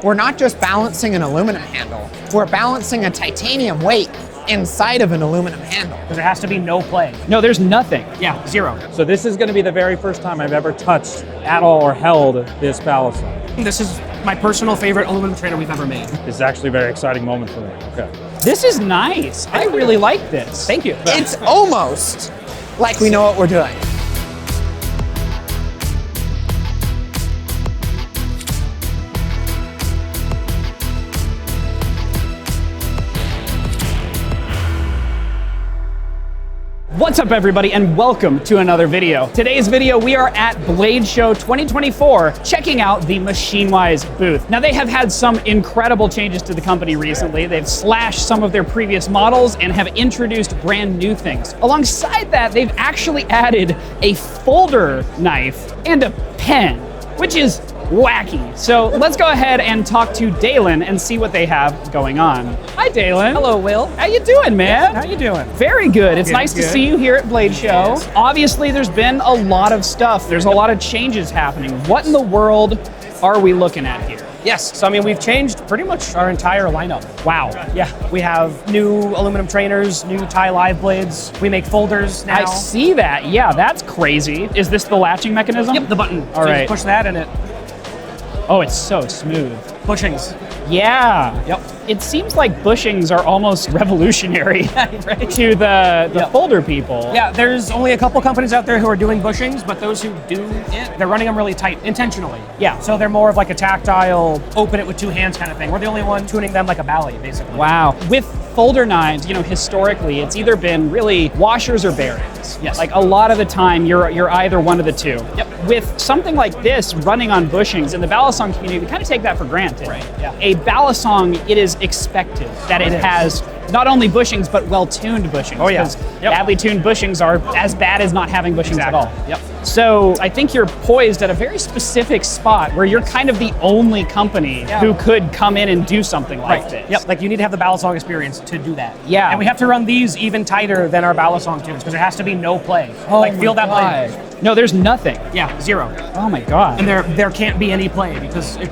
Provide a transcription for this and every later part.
We're not just balancing an aluminum handle, we're balancing a titanium weight inside of an aluminum handle. There has to be no play. No, there's nothing. Yeah, zero. So this is going to be the very first time I've ever touched at all or held this Balisong. This is my personal favorite aluminum trainer we've ever made. This is actually a very exciting moment for me. Okay. This is nice. I really like this. Thank you. It's almost like we know what we're doing. What's up, everybody, and welcome to another video. Today's video, we are at Blade Show 2024, checking out the MachineWise booth. Now, they have had some incredible changes to the company recently. They've slashed some of their previous models and have introduced brand new things. Alongside that, they've actually added a folder knife and a pen, which is wacky. So let's go ahead and talk to Deylan and see what they have going on. Hi, Deylan. Hello, Will. How you doing, man? How you doing? Very good. It's nice to good. see you here at Blade Show. Yes. Obviously, there's been a lot of stuff. There's a lot of changes happening. What in the world are we looking at here? Yes, so I mean, we've changed pretty much our entire lineup. Wow. Yeah, we have new aluminum trainers, new tie live blades. We make folders now. I see that. Yeah, that's crazy. Is this the latching mechanism? Yep, the button. All so right. you push that and it Oh, it's so smooth. bushings. Yeah. Yep. It seems like bushings are almost revolutionary Right. to the Yep. folder people. Yeah, there's only a couple companies out there who are doing bushings, but those who do it, they're running them really tight intentionally. Yeah. So they're more of like a tactile, open it with two hands kind of thing. We're the only one tuning them like a Bali, basically. Wow. With folder knives, you know, historically, it's either been really washers or bearings. Yes. Like a lot of the time, you're either one of the two. Yep. With something like this running on bushings, in the Balisong community, we kind of take that for granted. Right, yeah. A Balisong, it is expected that it is. has not only bushings, but well-tuned bushings. Oh, yeah. Because Yep. badly tuned bushings are as bad as not having bushings at all. Yep. So I think you're poised at a very specific spot where you're kind of the only company Yeah. who could come in and do something like this. Yep. Like you need to have the Balisong experience to do that. Yeah. And we have to run these even tighter than our Balisong tunes because there has to be no play. Oh like my feel that God. play. No, there's nothing. Yeah, zero. Oh my God. And there can't be any play because it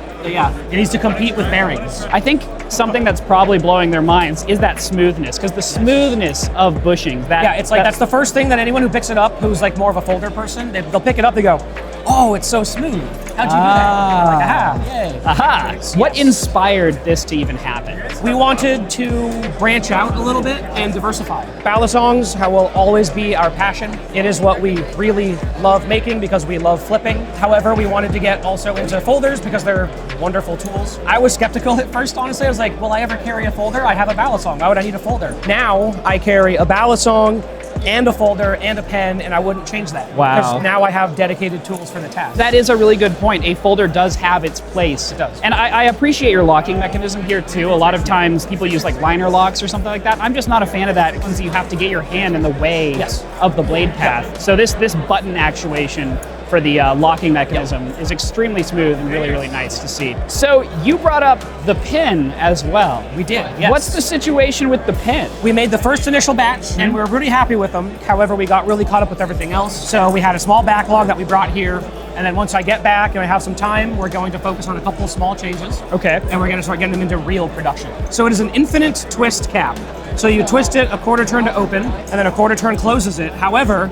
needs to compete with bearings. I think something that's probably blowing their minds is that smoothness, because the smoothness of bushings. Yeah, it's like that's the first thing that anyone who picks it up, who's like more of a folder person, they'll pick it up, they go, "Oh, it's so smooth. How'd you do that?" Like, aha, yay. Aha! Yes. What inspired this to even happen? We wanted to branch out a little bit and diversify. Balisongs will always be our passion. It is what we really love making because we love flipping. However, we wanted to get also into folders because they're wonderful tools. I was skeptical at first, honestly. I was like, will I ever carry a folder? I have a Balisong. Why would I need a folder? Now I carry a Balisong and a folder and a pen, and I wouldn't change that. Wow. Because now I have dedicated tools for the task. That is a really good point. A folder does have its place. It does. And I appreciate your locking mechanism here too. A lot of times people use like liner locks or something like that. I'm just not a fan of that because you have to get your hand in the way Yes. of the blade path. So this button actuation for the locking mechanism is extremely smooth and really, really nice to see. So you brought up the pin as well. We did, yes. What's the situation with the pin? We made the first initial batch and we were really happy with them. However, we got really caught up with everything else. So we had a small backlog that we brought here. And then once I get back and I have some time, we're going to focus on a couple of small changes. Okay. And we're going to start getting them into real production. So it is an infinite twist cap. So you twist it a quarter turn to open and then a quarter turn closes it. However,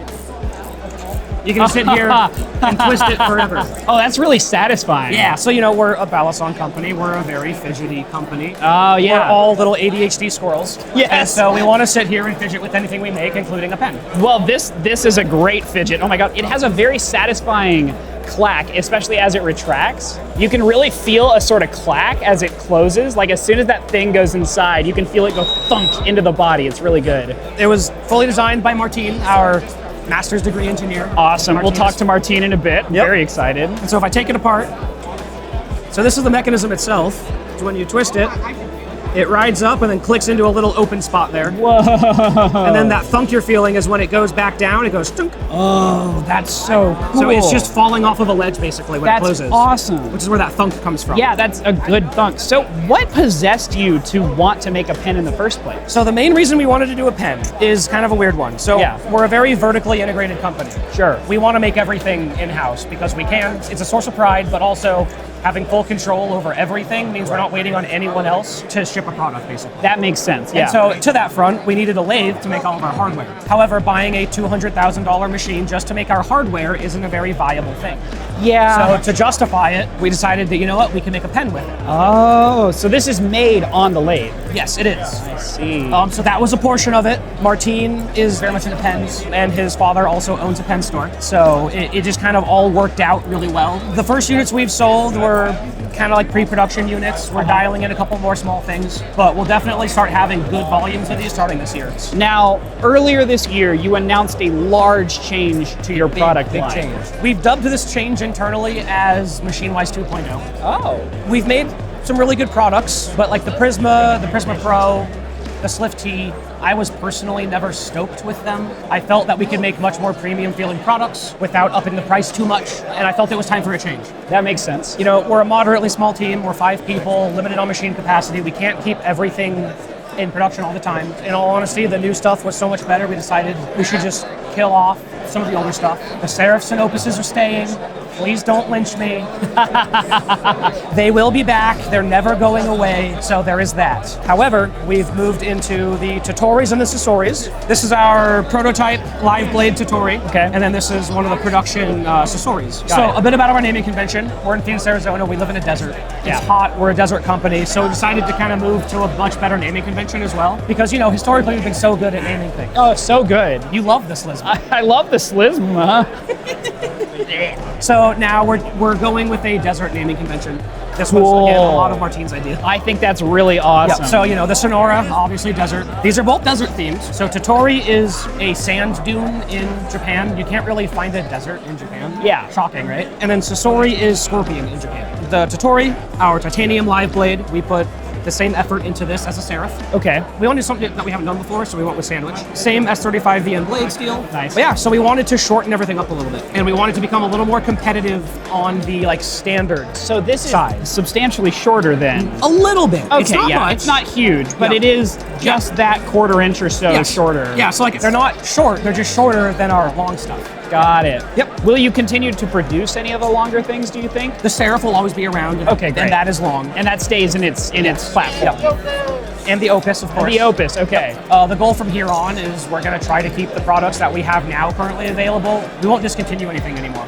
you can sit here and twist it forever. Oh, that's really satisfying. Yeah, so you know, we're a Balisong company. We're a very fidgety company. Oh, yeah. We're all little ADHD squirrels. Yes. And so we want to sit here and fidget with anything we make, including a pen. Well, this is a great fidget. Oh my God, it has a very satisfying clack, especially as it retracts. You can really feel a sort of clack as it closes. Like as soon as that thing goes inside, you can feel it go thunk into the body. It's really good. It was fully designed by Martin, our master's degree engineer. Awesome. We'll Martinez. talk to Martin in a bit. I'm very excited. And so if I take it apart, so this is the mechanism itself. So when you twist it, It rides up and then clicks into a little open spot there. Whoa. And then that thunk you're feeling is when it goes back down, it goes tunk. Oh, that's so cool. So it's just falling off of a ledge basically when it closes. That's awesome. Which is where that thunk comes from. Yeah, that's a good thunk. So what possessed you to want to make a pen in the first place? So the main reason we wanted to do a pen is kind of a weird one. So we're a very vertically integrated company. Sure. We want to make everything in-house because we can. It's a source of pride, but also having full control over everything means we're not waiting on anyone else to ship a product, basically. That makes sense, yeah. And so to that front, we needed a lathe to make all of our hardware. However, buying a $200,000 machine just to make our hardware isn't a very viable thing. Yeah. So to justify it, we decided that, you know what, we can make a pen with it. Oh, so this is made on the lathe. Yes, it is. I see. So that was a portion of it. Martin is very much into pens, and his father also owns a pen store. So it just kind of all worked out really well. The first units we've sold were kind of like pre-production units. We're dialing in a couple more small things, but we'll definitely start having good volumes of these starting this year. Now, earlier this year, you announced a large change to your product big line. change. We've dubbed this change internally as MachineWise 2.0. Oh. We've made some really good products, but like the Prisma Pro, the Slift T, I was personally never stoked with them. I felt that we could make much more premium feeling products without upping the price too much, and I felt it was time for a change. That makes sense. You know, we're a moderately small team, we're 5 people, limited on machine capacity. We can't keep everything in production all the time. In all honesty, the new stuff was so much better, we decided we should just kill off some of the older stuff. The serifs and opuses are staying. Please don't lynch me. They will be back. They're never going away. So there is that. However, we've moved into the Totoris and the Sasoris. This is our prototype live blade Totori. Okay. And then this is one of the production Sasoris. Got So it. a bit about our naming convention. We're in Phoenix, Arizona. We live in a desert. Yeah. It's hot. We're a desert company. So we decided to kind of move to a much better naming convention as well. Because, you know, historically we've been so good at naming things. Oh, so good. You love this, Liz. I love the slisma. So now we're going with a desert naming convention. This Cool. was, again, a lot of Martin's idea. I think that's really awesome. Yep. So, you know, the Sonora, obviously desert. These are both desert themed. So Totori is a sand dune in Japan. You can't really find a desert in Japan. Yeah. Shocking, right? And then Sasori is scorpion in Japan. The Totori, our titanium live blade, we put the same effort into this as a serif. Okay. We wanted something that we haven't done before, so we went with sandwich. Same S35VN blade steel. Nice. But yeah, so we wanted to shorten everything up a little bit, and we wanted to become a little more competitive on the like standard. So this Size. is substantially shorter then. A little bit. Okay, It's not yeah, much. it's not huge, but Yeah. it is just that quarter inch or so Yes. shorter. Yeah, so like they're not short, they're just shorter than our long stuff. Got it. Yep. Will you continue to produce any of the longer things, do you think? The serif will always be around. Okay, great. And that is long. And that stays in its platform. Yep. And the Opus, of course. The Opus, okay. The goal from here on is we're going to try to keep the products that we have now currently available. We won't discontinue anything anymore,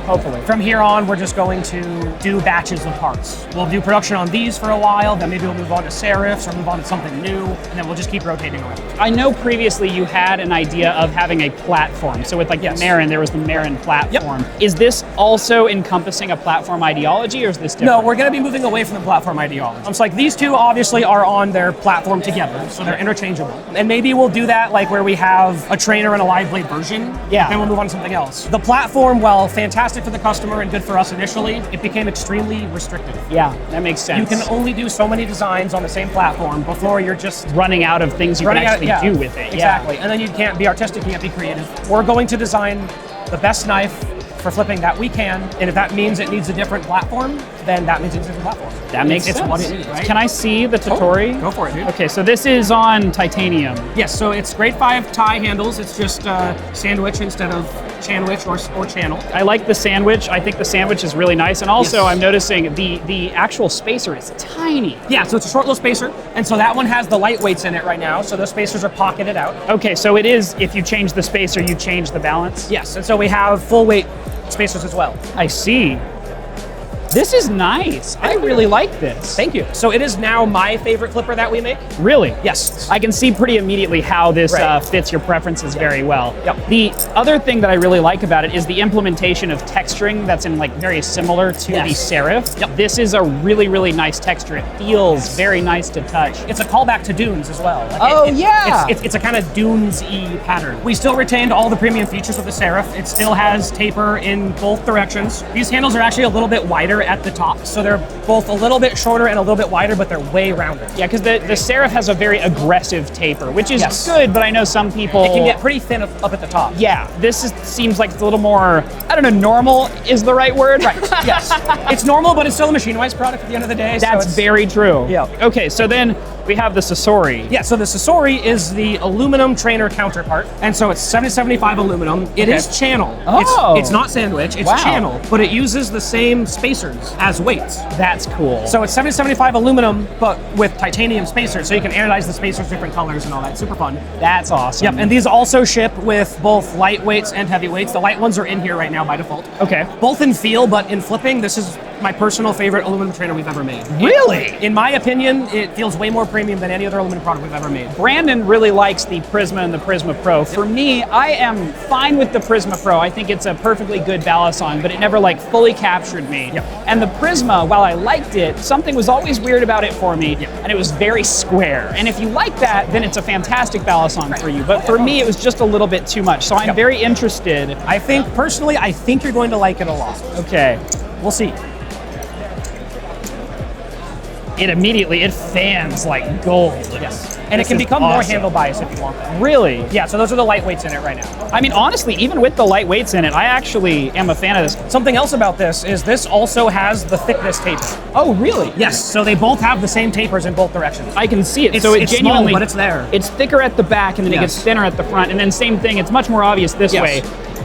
hopefully. From here on, we're just going to do batches of parts. We'll do production on these for a while, then maybe we'll move on to serifs or move on to something new, and then we'll just keep rotating around. I know previously you had an idea of having a platform. So with like Yes. the Marin, there was the Marin platform. Is this also encompassing a platform ideology, or is this different? No, we're going to be moving away from the platform ideology. So like these two obviously are on their platform together, so they're interchangeable. And maybe we'll do that like where we have a trainer and a live blade version, Yeah. then we'll move on to something else. The platform, while fantastic for the customer and good for us initially, it became extremely restrictive. Yeah, that makes sense. You can only do so many designs on the same platform before you're just running out of things you can actually do with it. Exactly. And then you can't be artistic, you can't be creative. We're going to design the best knife for flipping that we can, and if that means it needs a different platform, then that means it's a different platform. That makes it's sense. what it is, right? Can I see the Totori? Go for it, dude. Okay, so this is on titanium. Yes, so it's grade 5 tie handles. It's just sandwich instead of chanwich or channel. I like the sandwich. I think the sandwich is really nice. And also Yes. I'm noticing the actual spacer is tiny. Yeah, so it's a short little spacer, and so that one has the lightweights in it right now, so those spacers are pocketed out. Okay, so it is, if you change the spacer, you change the balance? Yes, and so we have full weight spacers as well. I see. This is nice. I really like this. Thank you. So it is now my favorite flipper that we make. Really? Yes. I can see pretty immediately how this Right. fits your preferences very well. Yep. The other thing that I really like about it is the implementation of texturing that's in like very similar to Yes. the serif. Yep. This is a really, really nice texture. It feels very nice to touch. It's a callback to Dunes as well. Like Oh, yeah. It's a kind of Dunes-y pattern. We still retained all the premium features of the serif. It still has taper in both directions. These handles are actually a little bit wider wider at the top. So they're both a little bit shorter and a little bit wider, but they're way rounder. Yeah, because the Serif has a very aggressive taper, which is Yes. good, but I know some people... It can get pretty thin up at the top. Yeah, seems like it's a little more, I don't know, normal is the right word? Right, yes. It's normal, but it's still a MachineWise product at the end of the day. That's so very true. Yeah. Okay, so then we have the Sasori. Yeah, so the Sasori is the aluminum trainer counterpart, and so it's 7075 aluminum. It is channel. Oh. It's not sandwich, it's Wow. channel, but it uses the same spacers as weights. That's cool. So it's 7075 aluminum, but with titanium spacers, so you can anodize the spacers different colors and all that. Super fun. That's awesome. Yep, and these also ship with both light weights and heavy weights. The light ones are in here right now by default. Okay. Both in feel, but in flipping, this is my personal favorite aluminum trainer we've ever made. Really? In my opinion, it feels way more premium than any other aluminum product we've ever made. Brandon really likes the Prisma and the Prisma Pro. For me, I am fine with the Prisma Pro. I think it's a perfectly good Balisong, but it never like fully captured me. Yep. And the Prisma, while I liked it, something was always weird about it for me, and it was very square. And if you like that, then it's a fantastic Balisong for you. But for me, it was just a little bit too much. So I'm very interested. I think, personally, I think you're going to like it a lot. Okay. We'll see. It fans like gold. Yes. And it This can is become more awesome. handle bias if you want that. Really? Yeah, so those are the lightweights in it right now. I mean, honestly, even with the light weights in it, I actually am a fan of this. Something else about this is this also has the thickness taper. Oh, really? Yes, so they both have the same tapers in both directions. I can see it. It's- So it it's genuinely, small, but it's there. It's thicker at the back, and then it Yes. gets thinner at the front, and then same thing. It's much more obvious this Yes. way.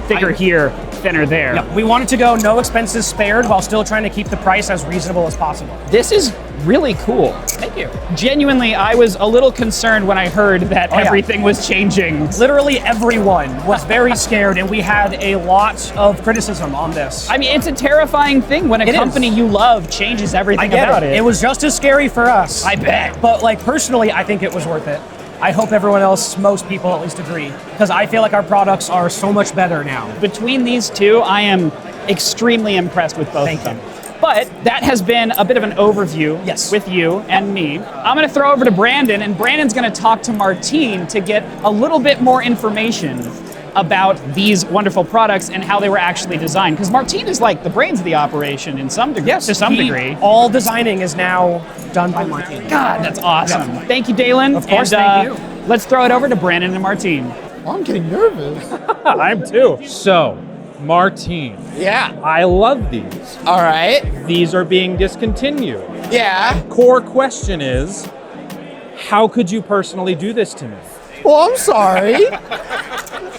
Thicker here, thinner there. Yep, we wanted to go no expenses spared while still trying to keep the price as reasonable as possible. This is really cool. Thank you. Genuinely, I was a little concerned when I heard that yeah. everything was changing. Literally everyone was very scared, and we had a lot of criticism on this. I mean, it's a terrifying thing when a It company is. you love changes everything I get about it. It was just as scary for us. I bet. But like personally, I think it was worth it. I hope everyone else, most people at least agree, because I feel like our products are so much better now. Between these two, I am extremely impressed with both Thank of them. But that has been a bit of an overview Yes. with you and me. I'm going to throw over to Brandon, and Brandon's going to talk to Martine to get a little bit more information about these wonderful products and how they were actually designed. Because Martine is like the brains of the operation in some degree. To some degree. All designing is now done by Martin. God, that's awesome. Thank you, Deylan. Of course, and, thank you. Let's throw it over to Brandon and Martine. Oh, I'm getting nervous. I'm too. So, Martine, Yeah. I love these. All right. These are being discontinued. Yeah. Core question is, how could you personally do this to me? Well, I'm sorry.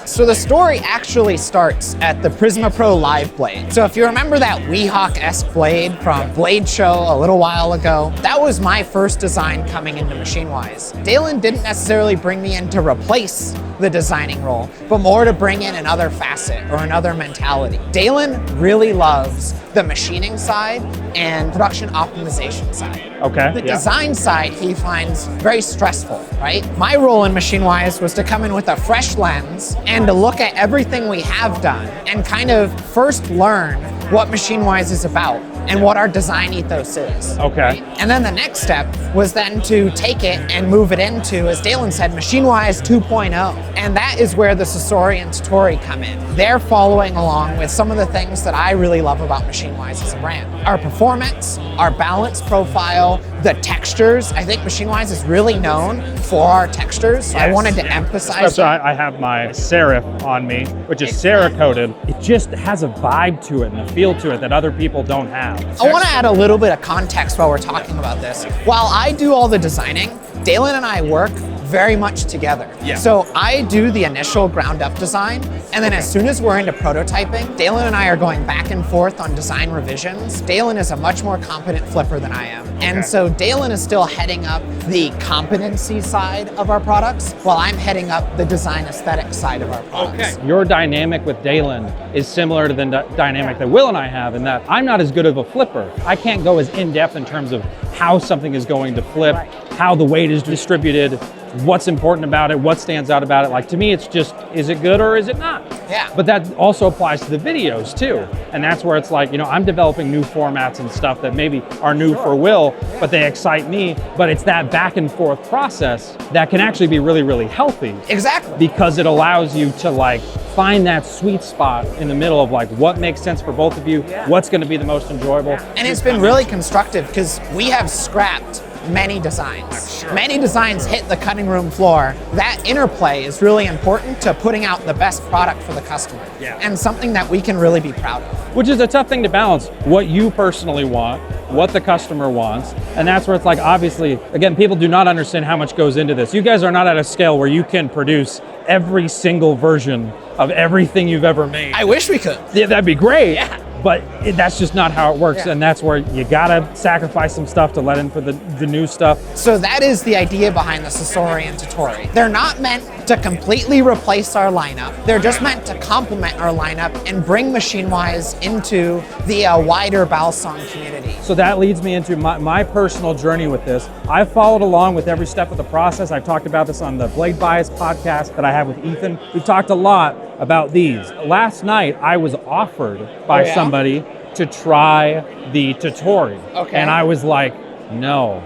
So the story actually starts at the Prisma Pro Live Blade. So if you remember that Weehawk-esque blade from Blade Show a little while ago, that was my first design coming into MachineWise. Deylan didn't necessarily bring me in to replace the designing role, but more to bring in another facet or another mentality. Deylan really loves the machining side and production optimization side. Okay. The design side he finds very stressful, right? My role in MachineWise was to come in with a fresh lens and to look at everything we have done and kind of first learn what MachineWise is about and what our design ethos is. Okay. right? And then the next step was then to take it and move it into, as Deylan said, MachineWise 2.0. And that is where the Sasori and Totori come in. They're following along with some of the things that I really love about MachineWise as a brand. Our performance, our balance profile, the textures. I think MachineWise is really known for our textures. So I Yes. wanted to emphasize So I have my Serif on me, which is Cerakoted. It just has a vibe to it and a feel to it that other people don't have. I want to add a little bit of context while we're talking about this. While I do all the designing, Deylan and I work very much together. Yeah. So I do the initial ground up design, and then as soon as we're into prototyping, Deylan and I are going back and forth on design revisions. Deylan is a much more competent flipper than I am. And so Deylan is still heading up the competency side of our products, while I'm heading up the design aesthetic side of our products. Your dynamic with Deylan is similar to the dynamic that Will and I have in that I'm not as good of a flipper. I can't go as in-depth in terms of how something is going to flip, how the weight is distributed, what's important about it, what stands out about it. Like to me, it's just, is it good or is it not? Yeah. But that also applies to the videos too. And that's where it's like, you know, I'm developing new formats and stuff that maybe are new for Will, but they excite me. But it's that back and forth process that can actually be really, really healthy. Exactly. Because it allows you to like find that sweet spot in the middle of like what makes sense for both of you, what's going to be the most enjoyable. And it's been really constructive because we have scrapped many designs. Many designs hit the cutting room floor. That interplay is really important to putting out the best product for the customer. And something that we can really be proud of. Which is a tough thing to balance, what you personally want, what the customer wants. And that's where it's like, obviously, again, people do not understand how much goes into this. You guys are not at a scale where you can produce every single version of everything you've ever made. I wish we could. Yeah, that'd be great. But that's just not how it works. And that's where you gotta sacrifice some stuff to let in for the new stuff. So that is the idea behind the Sasori and Totori. They're not meant to completely replace our lineup. They're just meant to complement our lineup and bring MachineWise into the wider Balisong community. So that leads me into my personal journey with this. I've followed along with every step of the process. I've talked about this on the Blade Bias podcast that I have with Ethan. We've talked a lot about these. Last night, I was offered by somebody to try the Totori. And I was like, no,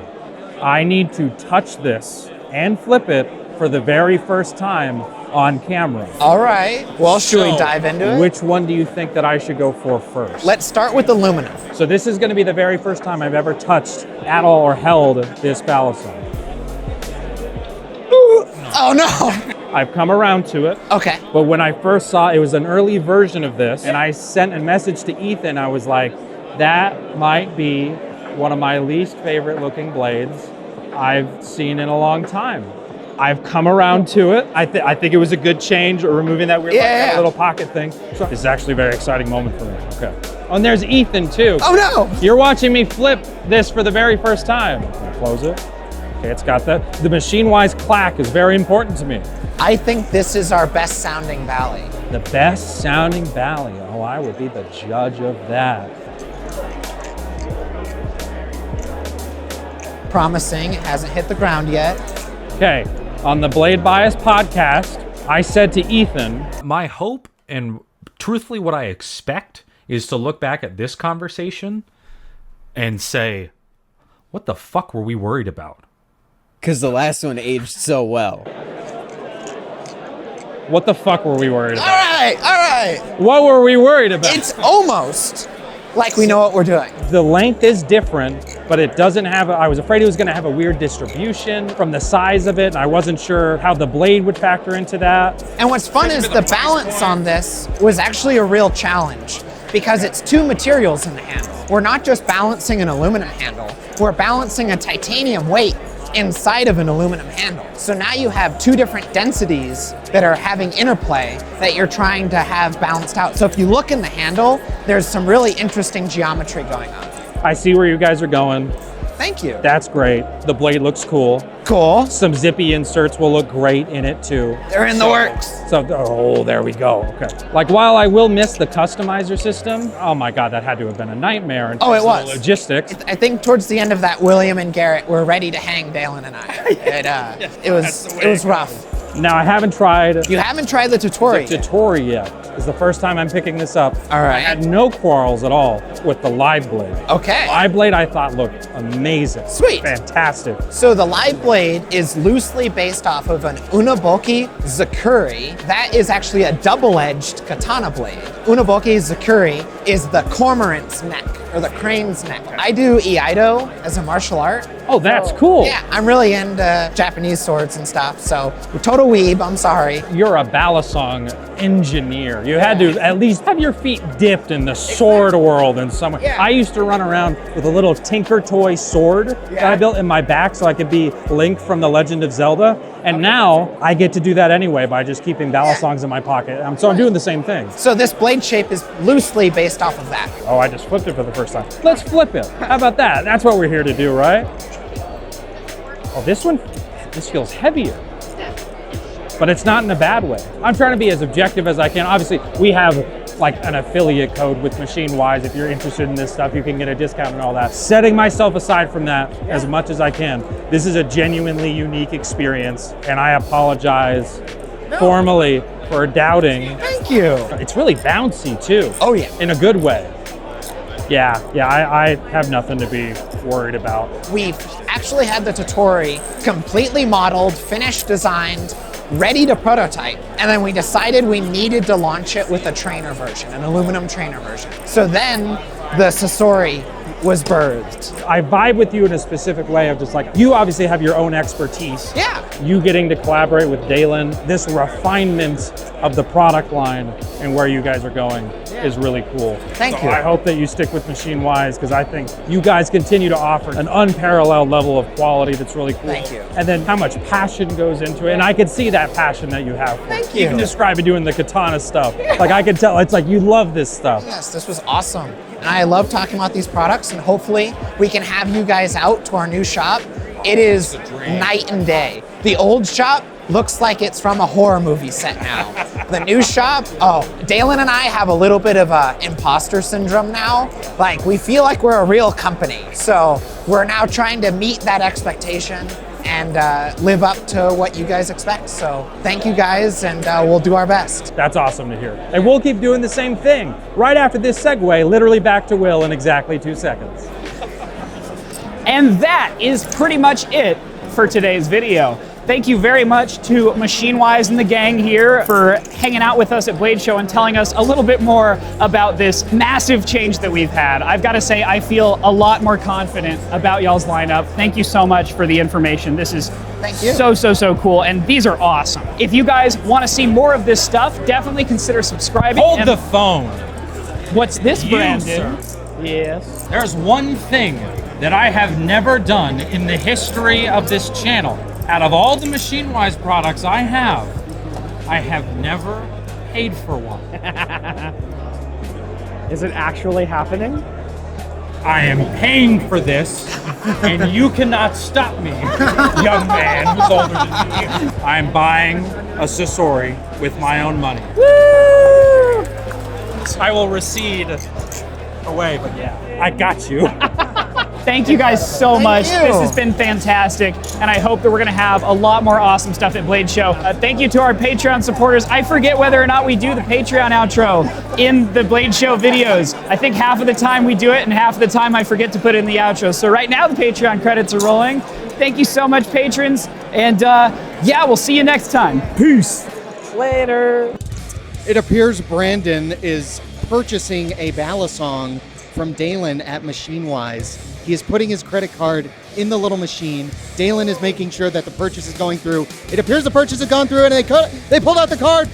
I need to touch this and flip it for the very first time on camera. All right. Well, should we dive into it? Which one do you think that I should go for first? Let's start with aluminum. So this is going to be the very first time I've ever touched at all or held this Balisong. Oh no! I've come around to it. Okay. But when I first saw it was an early version of this, and I sent a message to Ethan, I was like, that might be one of my least favorite looking blades I've seen in a long time. I've come around to it. I think it was a good change, or removing that weird little pocket thing. So this is actually a very exciting moment for me. Okay. Oh, and there's Ethan too. Oh no! You're watching me flip this for the very first time. Close it. Okay, it's got that. The MachineWise clack is very important to me. I think this is our best sounding Bally. The best sounding Bally. Oh, I would be the judge of that. Promising. It hasn't hit the ground yet. Okay, on the Blade Bias podcast, I said to Ethan, my hope and truthfully what I expect is to look back at this conversation and say, what the fuck were we worried about? Because the last one aged so well. what the fuck were we worried about? All right. What were we worried about? It's almost like we know what we're doing. The length is different, but it doesn't have, I was afraid it was gonna have a weird distribution from the size of it, and I wasn't sure how the blade would factor into that. And what's fun is the balance on this was actually a real challenge because it's two materials in the handle. We're not just balancing an aluminum handle, we're balancing a titanium weight inside of an aluminum handle. So now you have two different densities that are having interplay that you're trying to have balanced out. So if you look in the handle, there's some really interesting geometry going on. I see where you guys are going. Thank you. That's great. The blade looks cool. Cool. Some zippy inserts will look great in it too. They're in the works. So, oh, there we go. Okay. Like, while I will miss the customizer system, oh my God, that had to have been a nightmare in terms of logistics. I think towards the end of that, William and Garrett were ready to hang Deylan and I. It was rough. Now, I haven't tried. You haven't tried the Totori. The Totori yet. It's the first time I'm picking this up. All right. I had no quarrels at all with the live blade. Okay. Live blade I thought looked amazing. Sweet. Fantastic. So the live blade is loosely based off of an Unaboki Zakuri. That is actually a double-edged katana blade. Unaboki Zakuri is the cormorant's neck, or the crane's neck. I do Iaido as a martial art. Oh, that's cool. Yeah, I'm really into Japanese swords and stuff, so total weeb, I'm sorry. You're a Balisong engineer. You had to at least have your feet dipped in the sword world in some way. Yeah. I used to run around with a little Tinker Toy sword that I built in my back so I could be Link from The Legend of Zelda. And now I get to do that anyway by just keeping Balisongs in my pocket. So I'm doing the same thing. So this blade shape is loosely based off of that. Oh, I just flipped it for the first time. Let's flip it. How about that? That's what we're here to do, right? Oh, this feels heavier. But it's not in a bad way. I'm trying to be as objective as I can. Obviously, we have like an affiliate code with MachineWise. If you're interested in this stuff, you can get a discount and all that. Setting myself aside from that as much as I can. This is a genuinely unique experience, and I apologize formally for doubting. Thank you. It's really bouncy too. Oh yeah. In a good way. Yeah, I have nothing to be worried about. We've actually had the Totori completely modeled, finished, designed, ready to prototype. And then we decided we needed to launch it with a trainer version, an aluminum trainer version. So then the Sasori was birthed. I vibe with you in a specific way of just like, you obviously have your own expertise. Yeah. You getting to collaborate with Deylan, this refinement of the product line and where you guys are going is really cool. Thank you. I hope that you stick with MachineWise because I think you guys continue to offer an unparalleled level of quality that's really cool. Thank you. And then how much passion goes into it. And I can see that passion that you have. Thank you. You can describe it doing the katana stuff. Like I can tell, it's like you love this stuff. Yes, this was awesome. And I love talking about these products, and hopefully we can have you guys out to our new shop. It is night and day. The old shop looks like it's from a horror movie set now. The new shop, Deylan and I have a little bit of imposter syndrome now. Like, we feel like we're a real company. So we're now trying to meet that expectation and live up to what you guys expect. So thank you guys, and we'll do our best. That's awesome to hear. And we'll keep doing the same thing. Right after this segue, literally back to Will in exactly 2 seconds. And that is pretty much it for today's video. Thank you very much to MachineWise and the gang here for hanging out with us at Blade Show and telling us a little bit more about this massive change that we've had. I've got to say, I feel a lot more confident about y'all's lineup. Thank you so much for the information. This is Thank you. so cool, and these are awesome. If you guys want to see more of this stuff, definitely consider subscribing. Hold the phone. What's this, Brandon? Sir. Yes. There's one thing that I have never done in the history of this channel. Out of all the MachineWise products I have never paid for one. Is it actually happening? I am paying for this, and you cannot stop me, young man who's older than me. I'm buying a Sasori with my own money. Woo! I will recede away, but yeah, I got you. Thank you guys so much. you. This has been fantastic, and I hope that we're going to have a lot more awesome stuff at Blade Show. Thank you to our Patreon supporters. I forget whether or not we do the Patreon outro in the Blade Show videos. I think half of the time we do it, and half of the time I forget to put in the outro. So right now the Patreon credits are rolling. Thank you so much, patrons, and yeah, we'll see you next time. Peace. Later. It appears Brandon is purchasing a Balisong from Deylan at MachineWise. He is putting his credit card in the little machine. Deylan is making sure that the purchase is going through. It appears the purchase has gone through, and they pulled out the card.